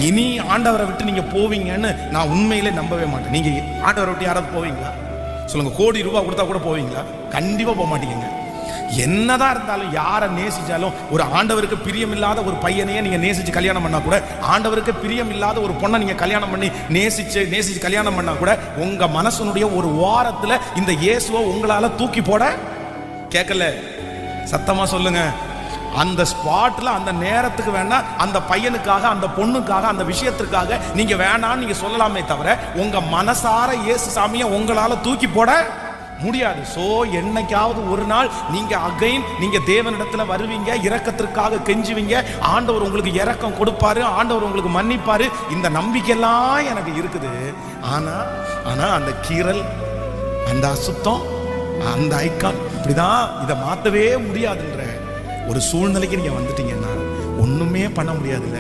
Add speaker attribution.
Speaker 1: இனி ஆண்டவரை விட்டு நீங்க போவீங்கன்னு நான் உண்மையிலே நம்பவே மாட்டேன். நீங்க ஆண்டவரை விட்டு யாராவது போவீங்களா சொல்லுங்க? கோடி ரூபாய் கொடுத்தா கூட போவீங்களா? கண்டிப்பா போக மாட்டீங்க. என்னதான் இருந்தாலும், யாரை நேசிச்சாலும், ஒரு ஆண்டவருக்கு பிரியம் இல்லாத ஒரு பையனையே நீங்க நேசிச்சு கல்யாணம் பண்ணா கூட, ஆண்டவருக்கு பிரியம் இல்லாத ஒரு பொண்ணை நீங்க கல்யாணம் பண்ணி நேசிச்சு கல்யாணம் பண்ணா கூட, உங்க மனசனுடைய ஒரு வாரத்துல இந்த இயேசுவை உங்களால தூக்கி போட கேட்கல. சத்தமா சொல்லுங்க. அந்த ஸ்பாட்ல அந்த நேரத்துக்கு வேணா அந்த பையனுக்காக, அந்த பொண்ணுக்காக, அந்த விஷயத்திற்காக நீங்க வேணான்னு நீங்க சொல்லலாமே தவிர, உங்க மனசார இயேசு சாமியை உங்களால தூக்கி போட முடியாது. சோ என்னைக்காவது ஒரு நாள் நீங்க அகைன் நீங்க தேவனிடத்துல வருவீங்க, இரக்கத்திற்காக கெஞ்சுவீங்க, ஆண்டவர் உங்களுக்கு இரக்கம் கொடுப்பாரு, ஆண்டவர் உங்களுக்கு மன்னிப்பாரு. இந்த நம்பிக்கையெல்லாம் எனக்கு இருக்குது. ஆனா அந்த கீறல், அந்த அசுத்தம், அந்த ஐக்கான், இப்படிதான் இதை மாத்தவே முடியாதுன்ற ஒரு சூழ்நிலைக்கு நீங்க வந்துட்டீங்கன்னா ஒண்ணுமே பண்ண முடியாதுல்ல.